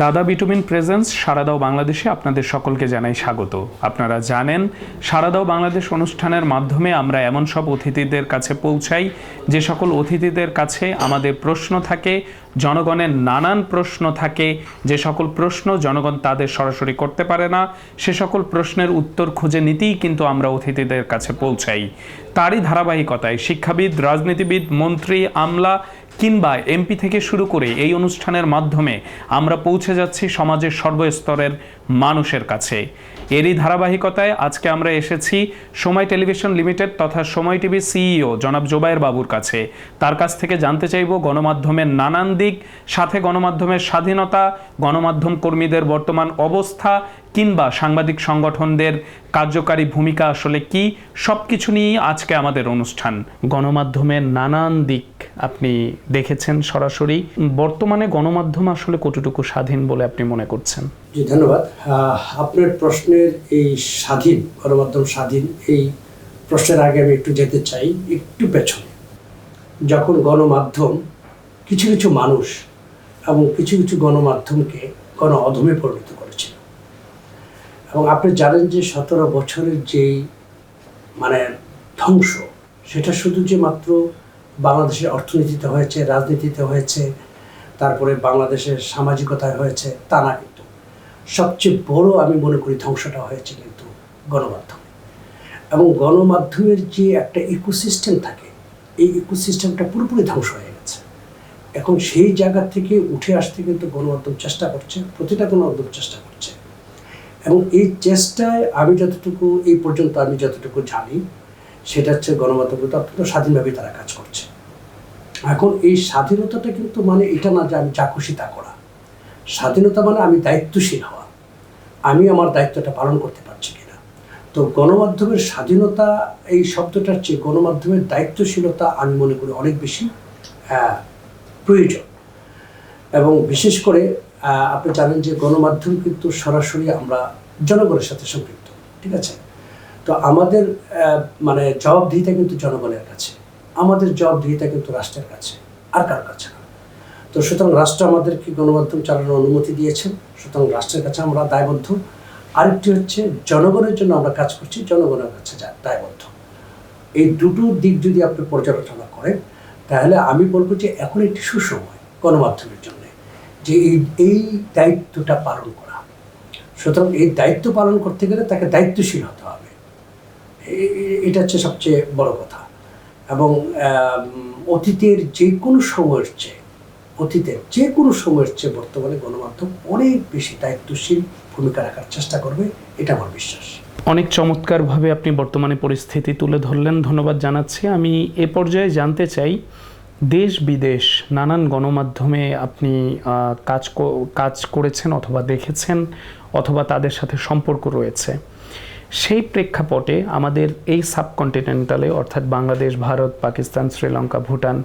দাদা bitumen presence সাড়া দাও বাংলাদেশে আপনাদের সকলকে জানাই স্বাগত। আপনারা জানেন সাড়া দাও বাংলাদেশ অনুষ্ঠানের মাধ্যমে আমরা এমন সব অতিথিদের কাছে পৌঁছাই যে সকল অতিথিদের কাছে আমাদের প্রশ্ন থাকে, জনগণের নানান প্রশ্ন থাকে, যে সকল প্রশ্ন জনগণ তাদের সরাসরি করতে পারে না, সে সকল প্রশ্নের উত্তর খুঁজে নিতেই কিন্তু আমরা অতিথিদের কাছে পৌঁছাই। তারই ধারাবাহিকতায় শিক্ষাবিদ, রাজনীতিবিদ, মন্ত্রী, আমলা কিংবা এমপি থেকে শুরু করে এই অনুষ্ঠানের মাধ্যমে আমরা পৌঁছে যাচ্ছি সমাজের সর্বস্তরের মানুষের কাছে। এরই ধারাবাহিকতায় আজকে আমরা এসেছি সময় টেলিভিশন লিমিটেড তথা সময় টিভি সিইও জনাব জোবায়ের বাবুর কাছে। তার কাছ থেকে জানতে চাইব গণমাধ্যমের নানান দিক, সাথে গণমাধ্যমের স্বাধীনতা, গণমাধ্যম কর্মীদের বর্তমান অবস্থা কিংবা সাংবাদিক সংগঠনদের কার্যকারী ভূমিকা আসলে কি, সব কিছু নিয়েই আজকে আমাদের অনুষ্ঠান। গণমাধ্যমের নানান দিক আপনি দেখেছেন সরাসরি। বর্তমানে গণমাধ্যম আসলে কতটুকু স্বাধীন বলে আপনি মনে করছেন? জি, ধন্যবাদ। আপনার প্রশ্নের এই স্বাধীন, গণমাধ্যম স্বাধীন, এই প্রশ্নের আগে আমি একটু যেতে চাই একটু পেছনে। যখন গণমাধ্যম কিছু কিছু মানুষ এবং কিছু কিছু গণমাধ্যমকে গণ অধমে পরিণত করেছিল, এবং আপনি জানেন যে 17 বছরের যেই ধ্বংস, সেটা শুধু যে মাত্র বাংলাদেশের অর্থনীতিতে হয়েছে, রাজনীতিতে হয়েছে, তারপরে বাংলাদেশের সামাজিকতায় হয়েছে, তা না, কিন্তু সবচেয়ে বড় আমি মনে করি ধ্বংসটা হয়েছে কিন্তু গণমাধ্যমে। এবং গণমাধ্যমের যে একটা ইকোসিস্টেম থাকে, এই ইকোসিস্টেমটা পুরোপুরি ধ্বংস হয়ে গেছে। এখন সেই জায়গা থেকে উঠে আসতে কিন্তু গণমাধ্যম চেষ্টা করছে, প্রতিটা গণমাধ্যম চেষ্টা করছে। এবং এই চেষ্টায় আমি যতটুকু এই পর্যন্ত আমি যতটুকু জানি, সেটা হচ্ছে গণমাধ্যমগুলো অত্যন্ত স্বাধীনভাবে তারা কাজ করছে। এখন এই স্বাধীনতাটা কিন্তু এটা না যে আমি যা খুশি তা করা। স্বাধীনতা মানে আমি দায়িত্বশীল হওয়া, আমি আমার দায়িত্বটা পালন করতে পারছি কিনা। তো গণমাধ্যমের স্বাধীনতা এই শব্দটার চেয়ে গণমাধ্যমের দায়িত্বশীলতা আমি মনে করি অনেক বেশি প্রয়োজন। এবং বিশেষ করে আপনি জানেন যে গণমাধ্যম কিন্তু সরাসরি আমরা জনগণের সাথে সম্পৃক্ত, ঠিক আছে? তো আমাদের জবাবদিহিতা কিন্তু জনগণের কাছে, আমাদের জবাবদিহিতা কিন্তু রাষ্ট্রের কাছে, আর কার কাছে না। তো সুতরাং রাষ্ট্র আমাদেরকে গণমাধ্যম চালানোর অনুমতি দিয়েছেন, সুতরাং রাষ্ট্রের কাছে আমরা দায়বদ্ধ। আরেকটি হচ্ছে জনগণের জন্য আমরা কাজ করছি, জনগণের কাছে দায়বদ্ধ। এই দুটো দিক যদি আপনি পর্যালোচনা করেন, তাহলে আমি বলবো যে এখন একটি সুসময় গণমাধ্যমের জন্য যে এই দায়িত্বটা পালন করা। সুতরাং এই দায়িত্ব পালন করতে গেলে তাকে দায়িত্বশীল হতে হবে, এটা হচ্ছে সবচেয়ে বড় কথা। এবং অতীতের যে কোনো সময়ের চেয়ে বর্তমানে গণমাধ্যম অনেক বেশি দায়িত্বশীল ভূমিকা রাখার চেষ্টা করবে, এটা আমার বিশ্বাস। অনেক চমৎকারভাবে আপনি বর্তমানে পরিস্থিতি তুলে ধরলেন, ধন্যবাদ জানাচ্ছি। আমি এ পর্যায়ে জানতে চাই, দেশ বিদেশ নানান গণমাধ্যমে আপনি কাজ করেছেন অথবা দেখেছেন অথবা তাদের সাথে সম্পর্ক রয়েছে। সেই প্রেক্ষাপটে আমাদের এই সাবকন্টিনেন্টালে অর্থাৎ বাংলাদেশ, ভারত, পাকিস্তান, শ্রীলঙ্কা, ভুটান,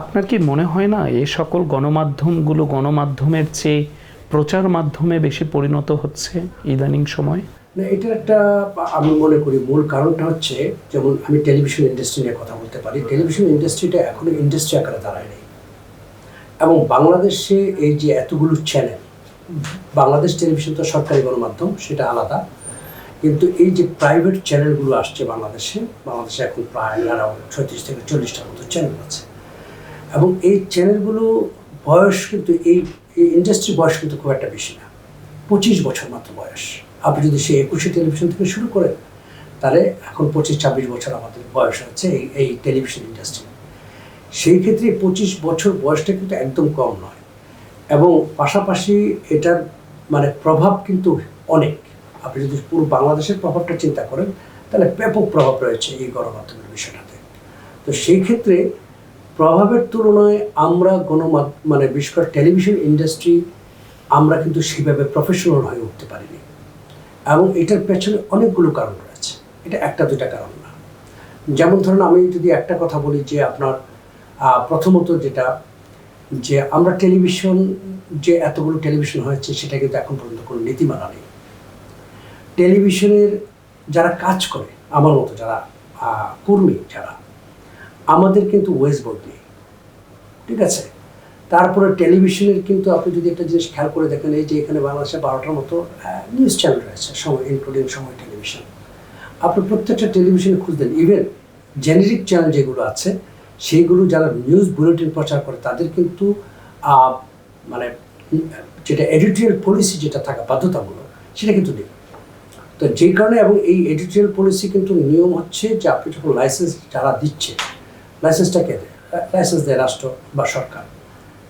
আপনার কি মনে হয় না এই সকল গণমাধ্যমগুলো গণমাধ্যমের চেয়ে প্রচার মাধ্যমে বেশি পরিণত হচ্ছে ইদানিং সময়? না, এটার একটা আমি মনে করি মূল কারণটা হচ্ছে, যেমন আমি টেলিভিশন ইন্ডাস্ট্রি নিয়ে কথা বলতে পারি। টেলিভিশন ইন্ডাস্ট্রিটা এখনো ইন্ডাস্ট্রি আকারে দাঁড়ায়নি। এবং বাংলাদেশে এই যে এতগুলো চ্যানেল, বাংলাদেশ টেলিভিশন তো সরকারি গণমাধ্যম, সেটা আলাদা, কিন্তু এই যে প্রাইভেট চ্যানেলগুলো আসছে বাংলাদেশে এখন প্রায় 36 থেকে 40টার মতো চ্যানেল আছে। এবং এই চ্যানেলগুলো বয়স কিন্তু এই ইন্ডাস্ট্রির বয়স কিন্তু খুব একটা বেশি না, 25 বছর মাত্র বয়স। আপনি যদি সেই 21 টেলিভিশন থেকে শুরু করেন, তাহলে এখন 25-26 বছর আমাদের বয়স হচ্ছে এই টেলিভিশন ইন্ডাস্ট্রি। সেই ক্ষেত্রে 25 বছর বয়সটা কিন্তু একদম কম নয়। এবং পাশাপাশি এটার প্রভাব কিন্তু অনেক। আপনি যদি পুরো বাংলাদেশের প্রভাবটা চিন্তা করেন, তাহলে ব্যাপক প্রভাব রয়েছে এই গণমাধ্যমের বিষয়টাতে। তো সেই ক্ষেত্রে প্রভাবের তুলনায় আমরা বিশেষ করে টেলিভিশন ইন্ডাস্ট্রি আমরা কিন্তু সেভাবে প্রফেশনাল হয়ে উঠতে পারিনি। এবং এটার পেছনে অনেকগুলো কারণ রয়েছে, এটা একটা দুটা কারণ না। যেমন ধরুন, আমি যদি একটা কথা বলি যে আপনার প্রথমত যেটা, যে আমরা টেলিভিশন, যে এতগুলো টেলিভিশন হয়েছে, সেটা কিন্তু এখন পর্যন্ত কোনো নীতিমালা নেই। টেলিভিশনের যারা কাজ করে, আমার মতো যারা কর্মী, যারা আমাদের কিন্তু ওয়েজ বোর্ড নেই, ঠিক আছে? তারপরে টেলিভিশনের কিন্তু আপনি যদি একটা জিনিস খেয়াল করে দেখেন, এই যে এখানে বাংলাদেশে 12টার মতো নিউজ চ্যানেল রয়েছে, সময় ইনক্লুডিং সময় টেলিভিশন। আপনি প্রত্যেকটা টেলিভিশনে খুঁজবেন, ইভেন জেনেরিক চ্যানেল যেগুলো আছে সেইগুলো যারা নিউজ বুলেটিন প্রচার করে তাদের কিন্তু মানে যেটা এডিটোরিয়াল পলিসি যেটা থাকা বাধ্যতামূলক সেটা কিন্তু নেই। তো যেই কারণে, এবং এই এডিটোরিয়াল পলিসি কিন্তু নিয়ম হচ্ছে যে আপনি যখন লাইসেন্স যারা দিচ্ছে, লাইসেন্সটা কে দেয়? লাইসেন্স দেয় রাষ্ট্র বা সরকার।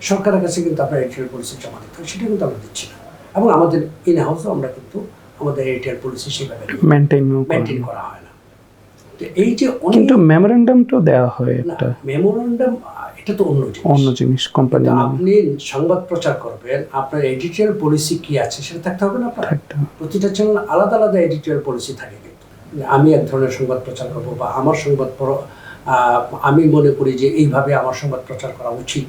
সরকারের কাছে কিন্তু আপনার এডিটোরিয়াল পলিসি জমা দিতে হয়, সেটা কিন্তু আমরা দিচ্ছি না। এবং আমাদের ইন হাউসও আমরা কিন্তু আমাদের এডিটোরিয়াল পলিসি সেভাবে মেনটেন করা হয় না। তো এই যে কিন্তু মেমোরেন্ডাম তো দেওয়া হয় একটা, মেমোরেন্ডাম এটা তো অন্য জিনিস কোম্পানি। আপনি সংবাদ প্রচার করবেন, আপনার এডিটোরিয়াল পলিসি কি আছে সেটা থাকতে হবে না আপনার। প্রতিটা চ্যানেল আলাদা আলাদা এডিটোরিয়াল পলিসি থাকে, কিন্তু আমি এক ধরনের সংবাদ প্রচার করবো বা আমার সংবাদ আমি মনে করি যে এইভাবে আমার সংবাদ প্রচার করা উচিত।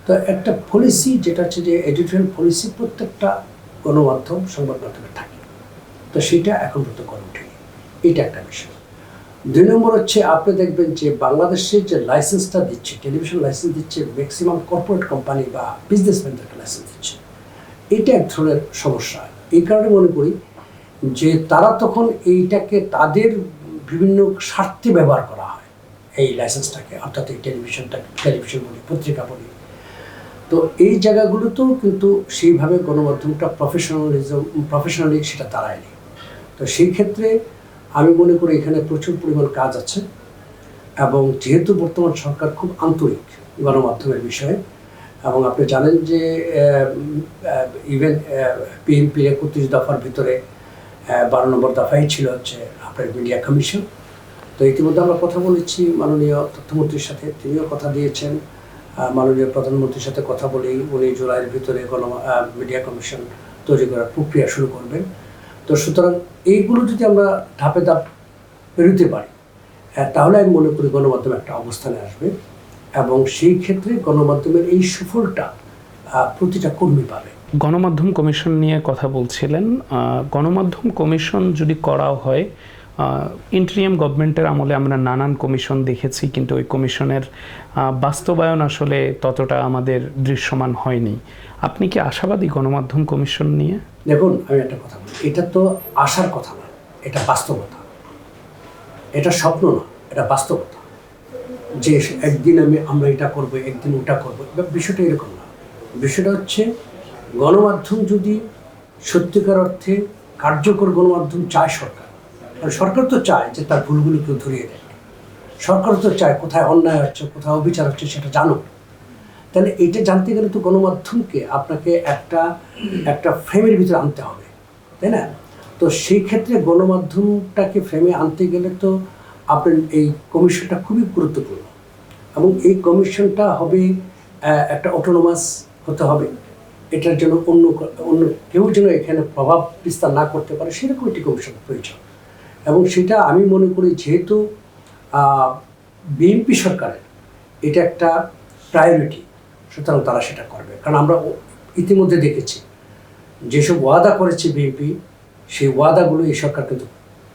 তো একটা পলিসি যেটা হচ্ছে যে এডিটোরিয়াল পলিসি প্রত্যেকটা গণমাধ্যম সংবাদ মাধ্যমে থাকে, তো সেটা এখন পর্যন্ত করে ওঠেনি। এটা একটা বিষয়। 2 নম্বর হচ্ছে আপনি দেখবেন যে বাংলাদেশে যে লাইসেন্সটা দিচ্ছে, টেলিভিশন লাইসেন্স দিচ্ছে, ম্যাক্সিমাম কর্পোরেট কোম্পানি বা বিজনেসম্যানদেরকে লাইসেন্স দিচ্ছে। এটা এক ধরনের সমস্যা। এই কারণে মনে করি যে তারা তখন এইটাকে তাদের বিভিন্ন স্বার্থে ব্যবহার করা হয় এই লাইসেন্সটাকে, অর্থাৎ এই টেলিভিশন বলি, পত্রিকা বলি। তো এই জায়গাগুলোতেও কিন্তু সেইভাবে গণমাধ্যমটা প্রফেশনালি সেটা দাঁড়ায়নি। তো সেই ক্ষেত্রে আমি মনে করি এখানে প্রচুর পরিমাণ কাজ আছে, এবং যেহেতু বর্তমান সরকার খুব আন্তরিক গণমাধ্যমের বিষয়ে, এবং আপনি জানেন যে ইভেন বিএনপির 31 দফার ভিতরে 12 নম্বর দফাই ছিল হচ্ছে আপনার মিডিয়া কমিশন। তো ইতিমধ্যে আমরা কথা বলেছি মাননীয় তথ্যমন্ত্রীর সাথে, তিনিও কথা দিয়েছেন। মাননীয় প্রধানমন্ত্রীর সাথে কথা বলেই উনি জুলাইয়ের ভিতরে মিডিয়া কমিশন তৈরি করার প্রক্রিয়া শুরু করবেন। তো সুতরাং এইগুলো যদি আমরা ধাপে ধাপ পেরোতে পারি, তাহলে আমি মনে করি গণমাধ্যম একটা অবস্থানে আসবে, এবং সেই ক্ষেত্রে গণমাধ্যমের এই সুফলটা প্রতিটা কর্মী পাবে। গণমাধ্যম কমিশন নিয়ে কথা বলছিলেন। গণমাধ্যম কমিশন যদি করা হয়, ইন্টারিয়াম গভর্নমেন্টের আমলে আমরা নানান কমিশন দেখেছি, কিন্তু ওই কমিশনের বাস্তবায়ন আসলে ততটা আমাদের দৃশ্যমান হয়নি। আপনি কি আশাবাদী গণমাধ্যম কমিশন নিয়ে? দেখুন, আমি একটা কথা বলি, এটা তো আশার কথা না, এটা বাস্তবতা। এটা স্বপ্ন না, এটা বাস্তবতা। যে একদিন আমরা এটা করবো, একদিন ওটা করবো, বিষয়টা এরকম না। বিষয়টা হচ্ছে গণমাধ্যম যদি সত্যিকার অর্থে কার্যকর গণমাধ্যম চায় সরকার, কারণ সরকার তো চায় যে তার ভুলগুলো কেউ ধরিয়ে দেয়, সরকার তো চায় কোথায় অন্যায় হচ্ছে, কোথায় অবিচার হচ্ছে সেটা জানুক। তাহলে এইটা জানতে গেলে তো গণমাধ্যমকে আপনাকে একটা ফ্রেমের ভিতরে আনতে হবে, তাই না? তো সেই ক্ষেত্রে গণমাধ্যমটাকে ফ্রেমে আনতে গেলে তো আপনার এই কমিশনটা খুবই গুরুত্বপূর্ণ, এবং এই কমিশনটা হবে একটা অটোনোমাস হতে হবে। এটার জন্য অন্য কেউ যেন এখানে প্রভাব বিস্তার না করতে পারে, সেরকম একটি কমিশন প্রয়োজন। এবং সেটা আমি মনে করি যেহেতু বিএনপি সরকারের এটা একটা প্রায়োরিটি, সুতরাং তারা সেটা করবে। কারণ আমরা ইতিমধ্যে দেখেছি যেসব ওয়াদা করেছে বিএনপি, সেই ওয়াদাগুলো এই সরকার কিন্তু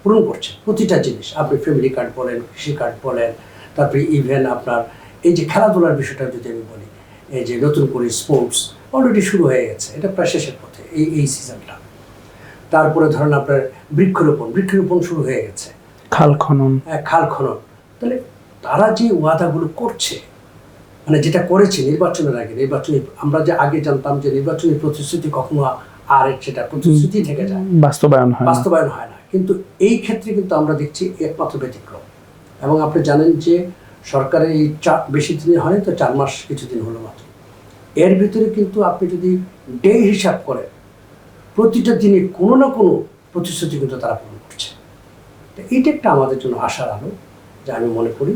পূরণ করছে। প্রতিটা জিনিস, আপনি ফ্যামিলি কার্ড বলেন, কৃষি কার্ড বলেন, তারপরে ইভেন আপনার এই যে খেলাধুলার বিষয়টা যদি আমি বলি, এই যে নতুন করে স্পোর্টস অলরেডি শুরু হয়ে গেছে, এটা প্রায় শেষের পথে এই সিজনটা। তারপরে ধরেন আপনার বৃক্ষরোপণ শুরু হয়ে গেছে, খাল খনন। তাহলে তারা যে ওয়াদাগুলো করছে, মানে যেটা করেছে নির্বাচনের আগে, আমরা যে আগে জানতাম যে নির্বাচনী প্রতিশ্রুতি কখনো আর সেটা প্রতিশ্রুতি থেকে যায়, বাস্তবায়ন হয় না, কিন্তু এই ক্ষেত্রে কিন্তু আমরা দেখছি একমাত্র ব্যতিক্রম। এবং আপনি জানেন যে সরকারের এই বেশি দিন হয়নি তো, 4 মাস কিছুদিন হলো মাত্র, এর ভিতরে কিন্তু আপনি যদি ডে হিসাব করেন, প্রতিটা দিনে কোনো না কোনো প্রতিশ্রুতি কিন্তু তারা পূরণ করছে। তো এইটা একটা আমাদের জন্য আশার আলো, যে আমি মনে করি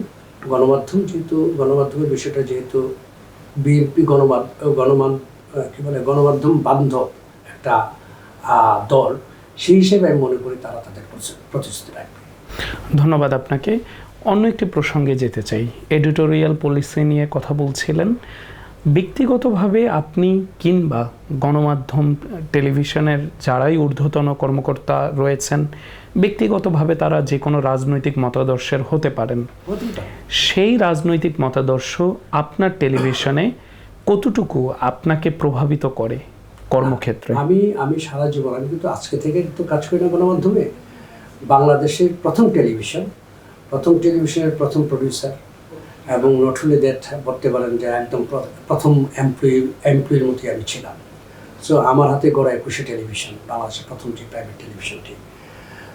গণমাধ্যমের বিষয়টা যেহেতু বিএনপি গণমাধ্যম বান্ধব একটা দল, সেই হিসেবে আমি মনে করি তারা তাদের প্রতিশ্রুতি রাখবে। ধন্যবাদ আপনাকে। অন্য একটি প্রসঙ্গে যেতে চাই। এডিটোরিয়াল পলিসি নিয়ে কথা বলছিলেন। ব্যক্তিগতভাবে আপনি কিংবা গণমাধ্যম টেলিভিশনের যারাই ঊর্ধ্বতন কর্মকর্তা রয়েছেন, ব্যক্তিগতভাবে তারা যে কোনো রাজনৈতিক মতাদর্শের হতে পারেন, সেই রাজনৈতিক মতাদর্শ আপনার টেলিভিশনে কতটুকু আপনাকে প্রভাবিত করে কর্মক্ষেত্রে? আমি সারা জীবন, আমি কিন্তু আজকে থেকে তো কাজ করি না গণমাধ্যমে। বাংলাদেশের প্রথম টেলিভিশনের প্রথম প্রডিউসার এবং নট অনলি দ্যাট, বলতে পারেন যে একদম প্রথম এমপ্লয়ির মতোই আমি ছিলাম। সো আমার হাতে গড়া 21 টেলিভিশন, বাংলাদেশের প্রথম যে প্রাইভেট টেলিভিশনটি।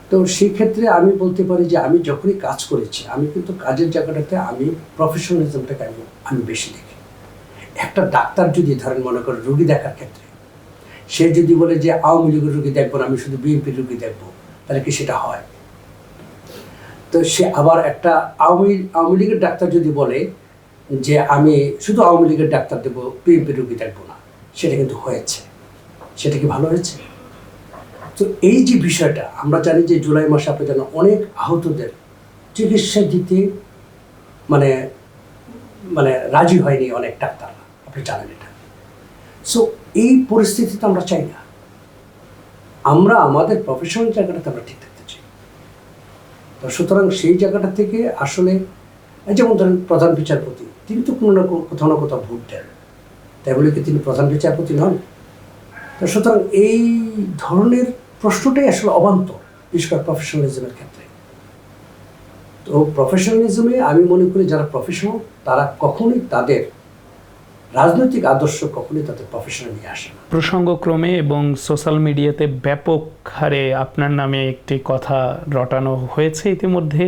তো সেই ক্ষেত্রে আমি বলতে পারি যে আমি যখনই কাজ করেছি, আমি কিন্তু কাজের জায়গাটাতে আমি প্রফেশনালিজমটাকে আমি বেশি দেখি। একটা ডাক্তার যদি ধরেন মনে করেন রুগী দেখার ক্ষেত্রে, সে যদি বলে যে আওয়ামী লীগের রুগী দেখবো না, আমি শুধু বিএনপির রুগী দেখবো, তাহলে কি সেটা হয়? তো সে আবার একটা আওয়ামী লীগের ডাক্তার যদি বলে যে আমি শুধু আওয়ামী লীগের ডাক্তার দেবো, বিএনপির রুগী দেখবো না, সেটা কিন্তু হয়েছে। সেটা কি ভালো হয়েছে? তো এই যে বিষয়টা, আমরা জানি যে জুলাই মাসে আপনি জানেন অনেক আহতদের চিকিৎসা দিতে মানে মানে রাজি হয়নি অনেক ডাক্তাররা, আপনি জানেন এটা। সো এই পরিস্থিতিতে আমরা চাই না। আমরা আমাদের প্রফেশনাল জায়গাটাতে আমরা ঠিক থাকতে চাই। তো সুতরাং সেই জায়গাটা থেকে আসলে যেমন ধরেন প্রধান বিচারপতি, তিনি তো কোনো না কোথাও না কোথাও ভোট দেন, তাই বলে কি তিনি প্রধান বিচারপতি নন? তো সুতরাং এই ধরনের প্রশ্নটাই আসলে অবান্তর, বিশেষ করে প্রফেশনালিজমের ক্ষেত্রে। তো প্রফেশনালিজমে আমি মনে করি যারা প্রফেশনাল তারা কখনোই তাদের রাজনৈতিক আদর্শ কখনোই তাদের প্রফেশনে নিয়ে আসে না। প্রসঙ্গক্রমে এবং সোশ্যাল মিডিয়াতে ব্যাপক হারে আপনার নামে একটি কথা রটানো হয়েছে ইতিমধ্যে,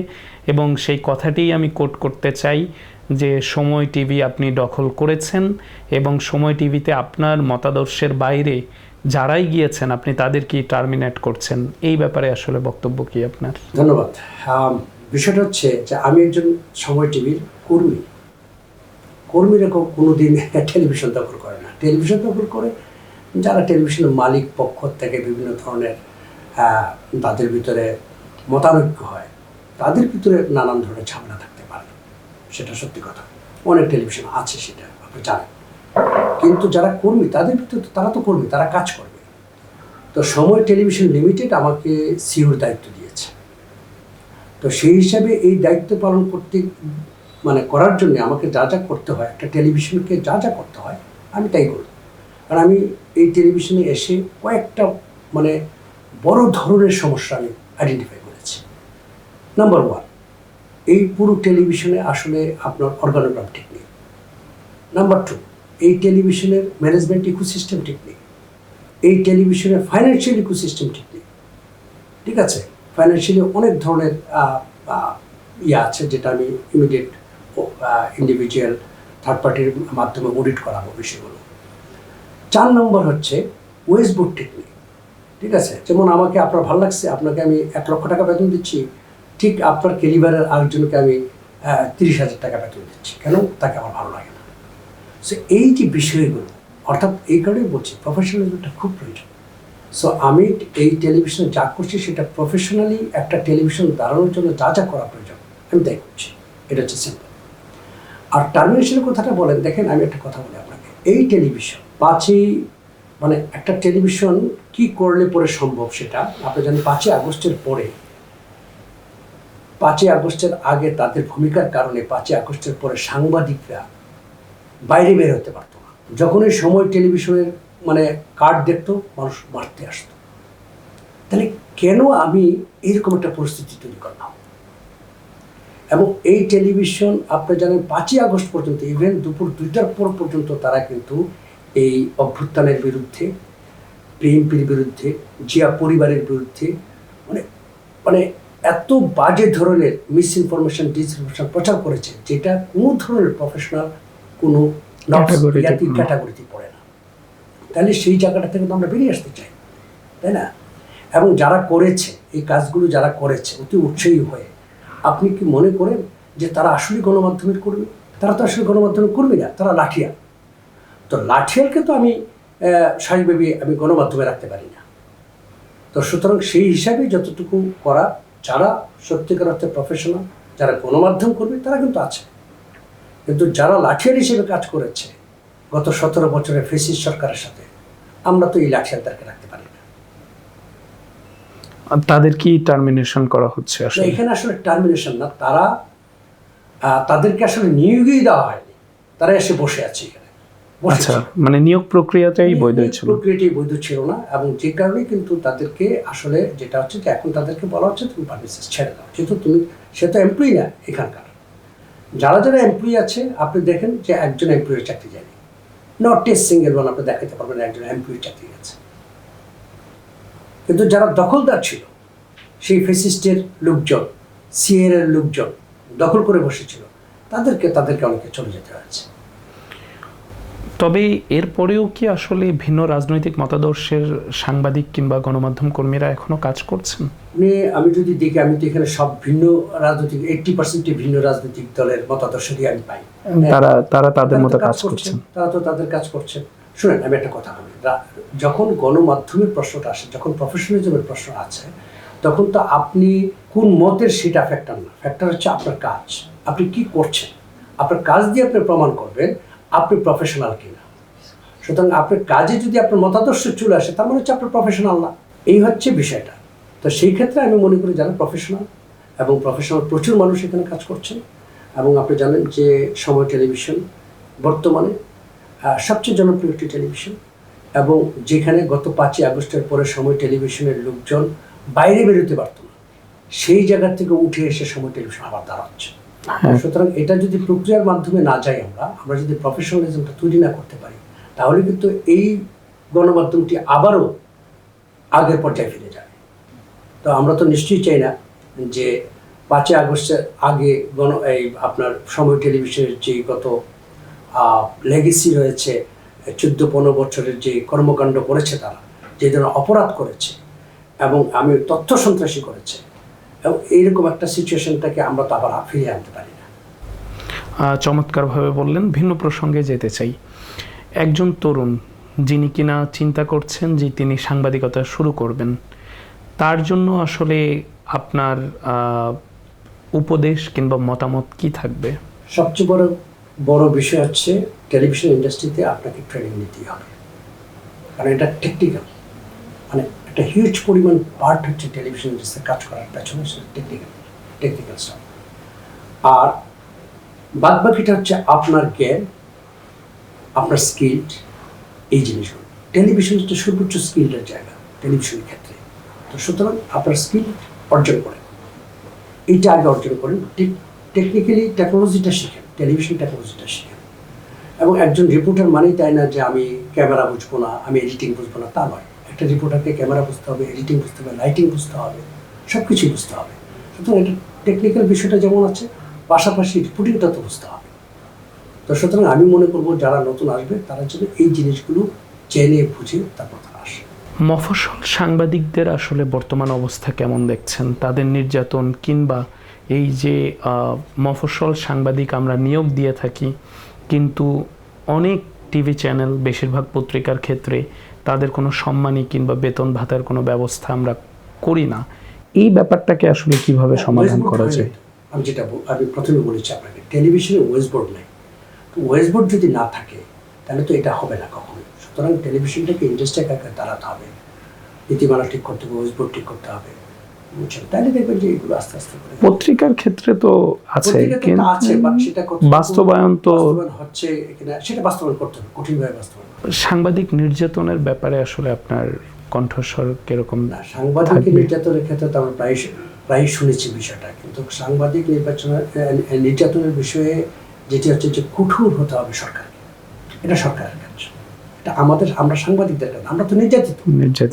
এবং সেই কথাটিই আমি কোট করতে চাই যে সময় টিভি আপনি দখল করেছেন এবং সময় টিভিতে আপনার মতাদর্শের বাইরে যারাই গিয়েছেন আপনি তাদেরকেই টার্মিনেট করছেন। এই ব্যাপারে আসলে বক্তব্য কি আপনার? ধন্যবাদ। বিষয়টা হচ্ছে যে আমি একজন সময় টিভির কর্মীরা কোনোদিন টেলিভিশন দখল করে না। টেলিভিশন দখল করে যারা টেলিভিশনের মালিক পক্ষ থেকে বিভিন্ন ধরনের তাদের ভিতরে মতানৈক্য হয়, তাদের ভিতরে নানান ধরনের ঝামেলা থাকতে পারে, সেটা সত্যি কথা। অনেক টেলিভিশন আছে, সেটা আপনি জানেন। কিন্তু যারা কর্মী তাদের ভিতরে, তারা তো কর্মী, তারা কাজ করবে। তো সময় টেলিভিশন লিমিটেড আমাকে সিওর দায়িত্ব দিয়েছে। তো সেই হিসাবে এই দায়িত্ব পালন করতে করার জন্য আমাকে যা যা করতে হয়, একটা টেলিভিশনকে যা যা করতে হয় আমি তাই করি। কারণ আমি এই টেলিভিশনে এসে কয়েকটা বড় ধরনের সমস্যা আমি আইডেন্টিফাই করেছি। নাম্বার 1, এই পুরো টেলিভিশনে আসলে আপনার অর্গানোগ্রাম ঠিক নেই। নাম্বার 2, এই টেলিভিশনের ম্যানেজমেন্ট ইকোসিস্টেম ঠিক নেই। এই টেলিভিশনের ফাইন্যান্সিয়াল ইকোসিস্টেম ঠিক নেই। ঠিক আছে, ফাইন্যান্সিয়ালি অনেক ধরনের আছে, যেটা আমি ইমিডিয়েট ইন্ডিভিজুয়াল থার্ড পার্টির মাধ্যমে অডিট করাবো বিষয়গুলো। 4 নম্বর হচ্ছে ওয়েস্ট বোর্ড ঠিক নেই। ঠিক আছে, যেমন আমাকে আপনার ভালো লাগছে, আপনাকে আমি 1 লক্ষ টাকা বেতন দিচ্ছি, ঠিক আপনার ক্যালিবারের আরেকজনকে আমি 30,000 টাকা বেতন দিচ্ছি, কেন? তাকে আমার ভালো লাগে না। সো এই যে বিষয়গুলো, অর্থাৎ এই কারণেই বলছি প্রফেশনালিজমটা খুব প্রয়োজন। সো আমি এই টেলিভিশনে যা করছি সেটা প্রফেশনালি একটা টেলিভিশন দাঁড়ানোর জন্য যা যা করা প্রয়োজন আমি তাই করছি। এটা হচ্ছে সিম্পল। আর টার্মিনেশনের কথাটা বলেন, দেখেন আমি একটা কথা বলি আপনাকে, এই টেলিভিশন একটা টেলিভিশন কি করলে পরে সম্ভব সেটা আপনি জানেন। 5ই আগস্টের পরে, 5ই আগস্টের আগে তাদের ভূমিকার কারণে 5ই আগস্টের পরে সাংবাদিকরা বাইরে বের হতে পারত না। যখনই সময় টেলিভিশনের কার্ড দেখতো, মানুষ মারতে আসতো। তাহলে কেন আমি এরকম একটা পরিস্থিতি তৈরি করলাম? এবং এই টেলিভিশন আপনি জানেন 5ই আগস্ট পর্যন্ত, ইভেন দুপুর 2টার পর পর্যন্ত তারা কিন্তু এই অভ্যুত্থানের বিরুদ্ধে, বিএনপির বিরুদ্ধে, জিয়া পরিবারের বিরুদ্ধে এত বাজে ধরনের মিসইনফরমেশন, ডিসইনফরমেশন প্রচার করেছে, যেটা কোনো ধরনের প্রফেশনাল কোনো ক্যাটাগরিতে পড়ে না। তাহলে সেই জায়গাটা থেকে তো আমরা বেরিয়ে আসতে চাই, তাই না? এবং যারা করেছে এই কাজগুলো, যারা করেছে অতি উৎসাহী হয়ে, আপনি কি মনে করেন যে তারা আসলে গণমাধ্যমের কর্মী? তারা তো আসলে গণমাধ্যমের কর্মী না, তারা লাঠিয়াল। তো লাঠিয়ালকে তো আমি স্বাভাবিকভাবে আমি গণমাধ্যমে রাখতে পারি না। তো সুতরাং সেই হিসাবে যতটুকু করা, যারা সত্যিকার অর্থে প্রফেশনাল, যারা গণমাধ্যম কর্মী, তারা কিন্তু আছে। কিন্তু যারা লাঠিয়াল হিসেবে কাজ করেছে গত 17 বছরের ফ্যাসিস্ট সরকারের সাথে, আমরা তো এই লাঠিয়ালদেরকে রাখতে পারি না। তাদের কি টার্মিনেশন করা হচ্ছে? আসলে এখানে আসলে টার্মিনেশন না, তাদেরকে আসলে নিয়োগই দেওয়া হয়নি, তারা এসে বসে আছে এখানে। আচ্ছা, মানে নিয়োগ প্রক্রিয়াটাই বৈধ ছিল। প্রক্রিয়াটাই বৈধ ছিল না, এবং যে কারণে কিন্তু তাদেরকে আসলে যেটা হচ্ছে যে এখন তাদেরকে বলা হচ্ছে তুমি পারমিসেস ছেড়ে দাও, যেহেতু সে তো এমপ্লয়ি না এখানকার। যারা যারা এমপ্লয়ি আছে আপনি দেখেন যে একজন এমপ্লয়ির চাকরি যায়নি, নট এ সিঙ্গেল ওয়ান আপনি দেখাতে পারবেন একজন এমপ্লয়ির চাকরি গেছে। কিন্তু যারা দখলদার ছিল, সেই ফেসিস্টের লোকজন, সিএর লোকজন দখল করে বসেছিল, তাদেরকে অনেকে চলে যেতে হয়েছে। তবে এরপরেও কি আসলে ভিন্ন রাজনৈতিক মতাদর্শের সাংবাদিক কিংবা গণমাধ্যম কর্মীরা এখনো কাজ করছেন? আমি যদি দেখি, আমি তো এখানে সব ভিন্ন রাজনৈতিক 80% ভিন্ন রাজনৈতিক দলের মতাদর্শই আমি পাই। তারা তাদের মতো কাজ করছেন, তারা তো তাদের কাজ করছেন। শুনেন, আমি একটা কথা বলি, যখন গণমাধ্যমের প্রশ্নটা আসে, যখন প্রফেশনালিজমের প্রশ্ন আছে, তখন তো আপনি কোন মতের সেটা ফ্যাক্টর না, ফ্যাক্টর হচ্ছে আপনার কাজ, আপনি কি করছেন। আপনার কাজ দিয়ে আপনি প্রমাণ করবেন আপনি প্রফেশনাল কিনা। সুতরাং আপনার কাজে যদি আপনার মতাদর্শ চলে আসে, তার মানে হচ্ছে আপনার প্রফেশনাল না, এই হচ্ছে বিষয়টা। তো সেই ক্ষেত্রে আমি মনে করি যারা প্রফেশনাল, এবং প্রফেশনাল প্রচুর মানুষ এখানে কাজ করছেন। এবং আপনি জানেন যে সময় টেলিভিশন বর্তমানে সবচেয়ে জনপ্রিয় একটি টেলিভিশন, এবং যেখানে গত 5ই আগস্টের পরে সময় টেলিভিশনের লোকজন বাইরে বেরোতে পারত না, সেই জায়গা থেকে উঠে এসে সময় টেলিভিশন আবার দাঁড়াচ্ছে। সুতরাং এটা যদি প্রক্রিয়ার মাধ্যমে না যাই, আমরা যদি প্রফেশনালিজমটা তৈরি না করতে পারি, তাহলে কিন্তু এই গণমাধ্যমটি আবারও আগের পর্যায়ে ফিরে যাবে। তো আমরা তো নিশ্চয়ই চাই না যে 5ই আগস্টের আগে আপনার সময় টেলিভিশনের যে গত লেগেসি রয়েছে, 14-15 বছরের যে কর্মকাণ্ড করেছে, তারা যে ধরনের অপরাধ করেছে এবং আমি তথ্য সন্ত্রাসী করেছে, এবং এইরকম একটা সিচুয়েশনটাকে আমরা তো আবার ফিরিয়ে আনতে পারি না। চমৎকারভাবে বললেন। ভিন্ন প্রসঙ্গে যেতে চাই। একজন তরুণ যিনি কিনা চিন্তা করছেন যে তিনি সাংবাদিকতা শুরু করবেন, তার জন্য আসলে আপনার উপদেশ কিংবা মতামত কি থাকবে? সবচেয়ে বড় বিষয় হচ্ছে টেলিভিশন ইন্ডাস্ট্রিতে আপনাকে ট্রেনিং নিতে হবে, কারণ এটা টেকনিক্যাল, মানে একটা হিউজ পরিমাণ পার্ট হচ্ছে টেলিভিশন ইন্ডাস্ট্রিতে কাজ করার পেছনে টেকনিক্যাল স্টাফ। আর বাদ বাকিটা হচ্ছে আপনার জ্ঞান, আপনার স্কিল, এই জিনিসগুলো। টেলিভিশন হচ্ছে সর্বোচ্চ স্কিলের জায়গা টেলিভিশনের ক্ষেত্রে। তো সুতরাং আপনার স্কিল অর্জন করেন, এইটা আগে অর্জন করেন, টেকনিক্যালি টেকনোলজিটা শিখেন, টেলিভিশন টেকনোলজিটা শিখেন। এবং একজন রিপোর্টার মানেই তাই না যে আমি ক্যামেরা বুঝবো না, আমি এডিটিং বুঝবো না, তা নয়। একটা রিপোর্টারকে ক্যামেরা বুঝতে হবে, এডিটিং বুঝতে হবে, লাইটিং বুঝতে হবে, সব কিছুই বুঝতে হবে। সুতরাং এটা টেকনিক্যাল বিষয়টা যেমন আছে, পাশাপাশি রিপোর্টিংটা তো বুঝতে হবে। তো সুতরাং আমি মনে করবো যারা নতুন আসবে তারা যেন এই জিনিসগুলো জেনে বুঝে তারপর তারা আসে। মফস্বল সাংবাদিকদের আসলে বর্তমান অবস্থা কেমন দেখছেন? তাদের নির্যাতন কিংবা এই যে মফস্বল সাংবাদিক আমরা নিয়োগ দিয়ে থাকি, কিন্তু অনেক টিভি চ্যানেল, বেশিরভাগ পত্রিকার ক্ষেত্রে তাদের কোনো সম্মানী কিংবা বেতন ভাতার কোনো ব্যবস্থা আমরা করি না। এই ব্যাপারটাকে আসলে কিভাবে সমাধান করা যায়? আমি প্রথমে বলেছি আপনাকে, টেলিভিশনে ওয়েস্ট বোর্ড নেই। ওয়েস্ট বোর্ড যদি না থাকে তাহলে তো এটা হবে না কখনো। সুতরাং টেলিভিশনটাকে ইন্ডাস্ট্রিকে দাঁড়াতে হবে, নীতিমালা ঠিক করতে হবে, ওয়েস্ট বোর্ড ঠিক করতে হবে, তাহলে দেখবেন যে এগুলো আস্তে আস্তে করে। পত্রিকার ক্ষেত্রে তো আছে, বাস্তবায়ন তো হচ্ছে কিনা সেটা বাস্তবায়ন করতে হবে, কঠিনভাবে বাস্তবায়ন। সাংবাদিক নির্যাতনের ব্যাপারে আসলে আপনার কণ্ঠস্বর কিরকম? না, সাংবাদিক নির্যাতনের ক্ষেত্রে তো আমরা প্রায় শুনেছি বিষয়টা, কিন্তু সাংবাদিক নির্যাতনের বিষয়ে যেটি হচ্ছে যে কঠোর হতে হবে সরকারকে, এটা সরকারের কাজ, এটা আমরা সাংবাদিকদের কাজ। আমরা তো নির্যাতিত,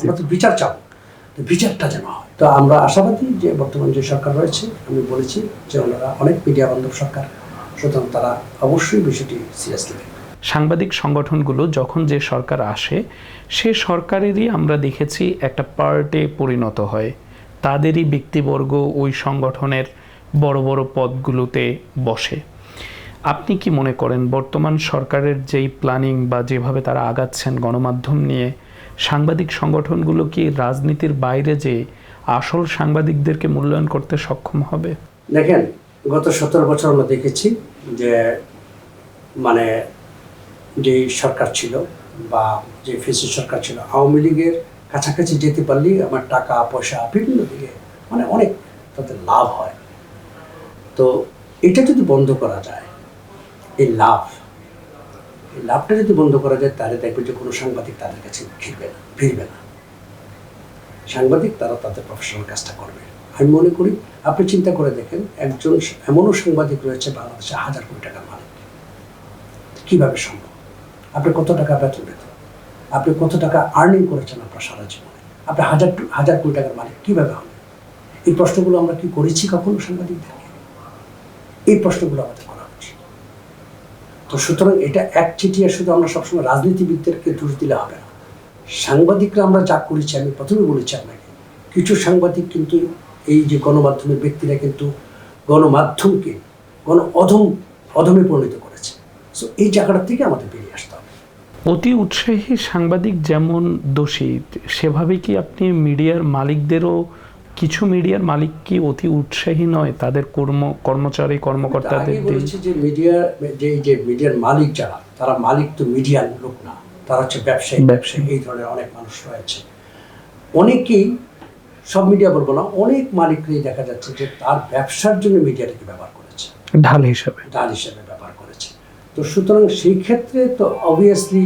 আমরা তো বিচার চাবো, তো বিচারটা যেন হয়। তো আমরা আশাবাদী যে বর্তমান যে সরকার রয়েছে, আমি বলেছি যে ওনারা অনেক মিডিয়া বান্ধব সরকার, সুতরাং তারা অবশ্যই বিষয়টি সিরিয়াসলি নেবে। সাংবাদিক সংগঠনগুলো যখন যে সরকার আসে, সে সরকারেরই আমরা দেখেছি একটা পার্টে পরিণত হয়, তাদেরই ব্যক্তিবর্গ ওই সংগঠনের বড় বড় পদগুলোতে বসে। আপনি কি মনে করেন বর্তমান সরকারের যেই প্ল্যানিং বা যেভাবে তারা আগাচ্ছেন গণমাধ্যম নিয়ে, সাংবাদিক সংগঠনগুলো কি রাজনীতির বাইরে যে আসল সাংবাদিকদেরকে মূল্যায়ন করতে সক্ষম হবে? দেখেন, গত 17 বছর আমরা দেখেছি যে মানে যে সরকার ছিল বা যে ফেসি সরকার ছিল, আওয়ামী লীগের কাছাকাছি যেতে পারলেই আমার টাকা পয়সা বিভিন্ন দিকে মানে অনেক তাদের লাভ হয়। তো এটা যদি বন্ধ করা যায়, এই লাভ, এই লাভটা যদি বন্ধ করা যায় তাহলে দেখবে যে কোনো সাংবাদিক তাদের কাছে ফিরবে না। সাংবাদিক তারা তাদের প্রফেশনাল কাজটা করবে। আমি মনে করি আপনি চিন্তা করে দেখেন, একজন এমনও সাংবাদিক রয়েছে বাংলাদেশে 1000 কোটি টাকার মালিক। কিভাবে সম্ভব? আপনি কত টাকা বেতন পেতেন? আপনি কত টাকা আর্নিং করেছেন আপনার সারা জীবনে? আপনি হাজার কোটি টাকার মালিক কিভাবে হলেন? এই প্রশ্নগুলো আমরা কি করেছি কখনো সাংবাদিকদেরকে? এই প্রশ্নগুলো আমাদের করা উচিত। তো সুতরাং এটা একচেটিয়া শুধু আমরা সবসময় রাজনীতিবিদদেরকে দোষ দিলে হবে না। সাংবাদিকরা আমরা যা করেছি, আমি প্রথমে বলেছি আপনাকে, কিছু সাংবাদিক কিন্তু এই যে গণমাধ্যমের ব্যক্তিরা কিন্তু গণমাধ্যমকে অধমে পরিণত করেছে। সো এই জায়গাটা থেকে আমাদের বেরিয়ে আসতে হবে। অতি উৎসাহী সাংবাদিক যেমন দোষী, সেভাবে কি আপনি মিডিয়ার মালিকদেরও, কিছু মিডিয়ার মালিক কি অতি উৎসাহী নয় তাদের কর্মচারী কর্মকর্তাদের? বলেছি যে মিডিয়ার মালিক যারা, তারা মালিক তো মিডিয়ার লোক না, তারা হচ্ছে ব্যবসায়ী। এই ধরনের অনেক মানুষ রয়েছে। অনেকেই, সব মিডিয়া বলবো না, অনেক মালিকরাই দেখা যাচ্ছে যে তার ব্যবসার জন্য মিডিয়াটাকে ব্যবহার করেছে, ঢাল হিসাবে ব্যবহার করেছে। তো সুতরাং সেই ক্ষেত্রে তো অবভিয়াসলি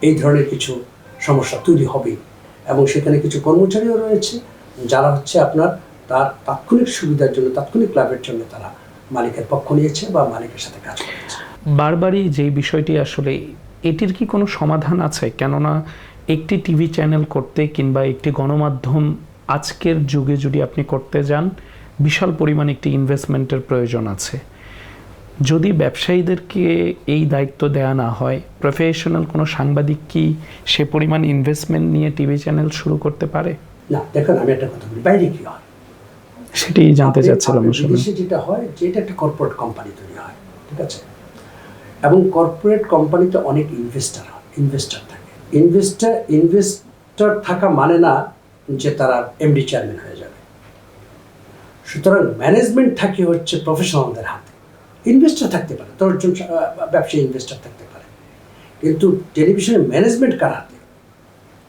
এই ধরনের কিছু সমস্যা তৈরি হবে। এবং সেখানে কিছু কর্মচারীও রয়েছে যারা হচ্ছে আপনার তার তাৎক্ষণিক সুবিধার জন্য, তাৎক্ষণিক লাভের জন্য তারা মালিকের পক্ষ নিয়েছে বা মালিকের সাথে কাজ করেছে। বারবারই যেই বিষয়টি, আসলে এটির কি কোনো সমাধান আছে? কেননা একটি টিভি চ্যানেল করতে কিংবা একটি গণমাধ্যম আজকের যুগে যদি আপনি করতে যান, বিশাল পরিমাণ একটি ইনভেস্টমেন্টের প্রয়োজন আছে। যদি ব্যবসায়ীদেরকে এই দায়িত্ব দেয়া না হয়, প্রফেশনাল কোনো সাংবাদিক কি সে পরিমাণ ইনভেস্টমেন্ট নিয়ে টিভি চ্যানেল শুরু করতে পারে? না, দেখুন আমি একটা কথা বলি, বাইরে কি হয় সেটি জানতে চাচ্ছিলাম। বিদেশে যেটা হয় যে এটা একটা কর্পোরেট কোম্পানি তৈরি হয়, ঠিক আছে? এবং কর্পোরেট কোম্পানিতে অনেক ইনভেস্টর থাকে। ইনভেস্টর থাকা মানে না যে তারা এমডি চেয়ারম্যান হয়ে যাবে। সুতরাং ম্যানেজমেন্ট থাকে হচ্ছে প্রফেশনালদের হাতে। ইনভেস্টর থাকতে পারে, 10 জন ব্যবসায়ী ইনভেস্টর থাকতে পারে, কিন্তু টেলিভিশনের ম্যানেজমেন্ট কার হাতে,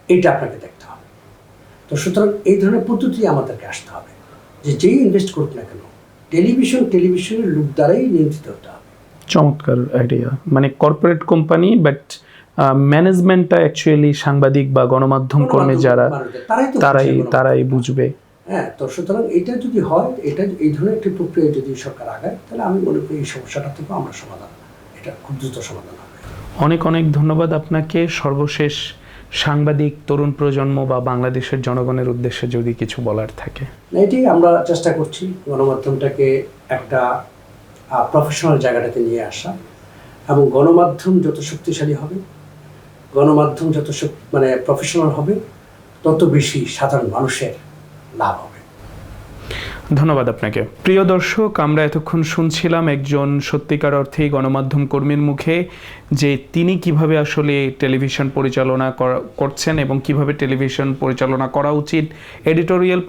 এইটা আপনাকে দেখতে হবে। তো সুতরাং এই ধরনের পদ্ধতি আমাদেরকে আসতে হবে যে যেই ইনভেস্ট করুক না কেন, টেলিভিশনের লোক দ্বারাই নিয়ন্ত্রিত হতে হবে। চমৎকার আইডিয়া। মানে কর্পোরেট কোম্পানি, বাট ম্যানেজমেন্টটা অ্যাকচুয়ালি সাংবাদিক বা গণমাধ্যম কর্মী যারা, তারাই বুঝবে। হ্যাঁ, তো সুতরাং এটা যদি হয়, এই ধরনের একটি প্রক্রিয়া যদি সরকার আগায়, তাহলে আমি মনে করি এই সমস্যাটা থেকে আমরা এটা খুব দ্রুত সমাধান হবে। অনেক অনেক ধন্যবাদ আপনাকে। সর্বশেষ সাংবাদিক তরুণ প্রজন্ম বা বাংলাদেশের জনগণের উদ্দেশ্যে যদি কিছু বলার থাকে। এটাই আমরা চেষ্টা করছি, গণমাধ্যমটাকে একটা প্রফেশনাল জায়গাটাতে নিয়ে আসা, এবং গণমাধ্যম যত শক্তিশালী হবে, গণমাধ্যম যত প্রফেশনাল হবে, তত বেশি সাধারণ মানুষের লাভ হবে। ধন্যবাদ আপনাকে। প্রিয় দর্শক, আমরা এতক্ষণ শুনছিলাম একজন সত্যিকার অর্থেই গণমাধ্যম কর্মীর মুখে যে তিনি কিভাবে আসলে টেলিভিশন পরিচালনা করছেন এবং কিভাবে টেলিভিশন পরিচালনা করা উচিত, এডিটোরিয়াল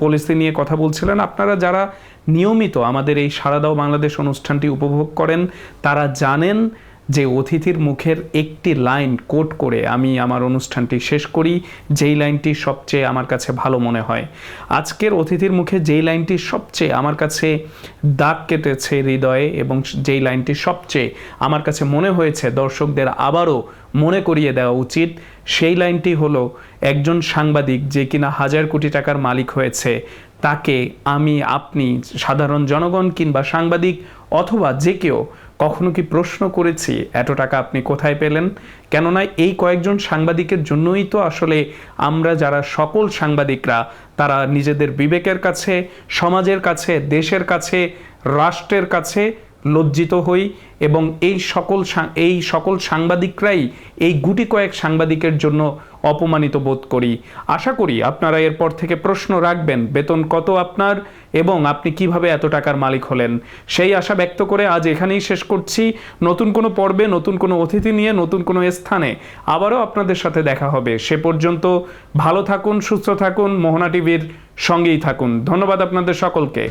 পলিসি নিয়ে কথা বলছিলেন। আপনারা যারা নিয়মিত আমাদের এই সাড়া দাও বাংলাদেশ অনুষ্ঠানটি উপভোগ করেন, তারা জানেন যে অতিথির মুখের একটি লাইন কোট করে আমি আমার অনুষ্ঠানটি শেষ করি, যেই লাইনটি সবচেয়ে আমার কাছে ভালো মনে হয়। আজকের অতিথির মুখে যেই লাইনটি সবচেয়ে আমার কাছে দাগ কেটেছে হৃদয়ে এবং যেই লাইনটি সবচেয়ে আমার কাছে মনে হয়েছে দর্শকদের আবারও মনে করিয়ে দেওয়া উচিত, সেই লাইনটি হলো, একজন সাংবাদিক যে কিনা 1000 কোটি টাকার মালিক হয়েছে, তাকে আমি, আপনি, সাধারণ জনগণ কিংবা সাংবাদিক অথবা যে কেউ কখনো কি প্রশ্ন করেছি এত টাকা আপনি কোথায় পেলেন? কেননা এই কয়েকজন সাংবাদিকের জন্যই তো আসলে আমরা যারা সকল সাংবাদিকরা তারা নিজেদের বিবেকের কাছে, সমাজের কাছে, দেশের কাছে, রাষ্ট্রের কাছে লজ্জিত হই এবং এই সকল সাংবাদিকরাই এই গুটি কয়েক সাংবাদিকের জন্য অপমানিত বোধ করি। আশা করি আপনারা এরপর থেকে প্রশ্ন রাখবেন, বেতন কত আপনার এবং আপনি কিভাবে এত টাকার মালিক হলেন। সেই আশা ব্যক্ত করে আজ এখানেই শেষ করছি। নতুন কোনো পর্বে, নতুন কোনো অতিথি নিয়ে, নতুন কোনো স্থানে আবারও আপনাদের সাথে দেখা হবে। সে পর্যন্ত ভালো থাকুন, সুস্থ থাকুন, মোহনা টিভির সঙ্গেই থাকুন। ধন্যবাদ আপনাদের সকলকে।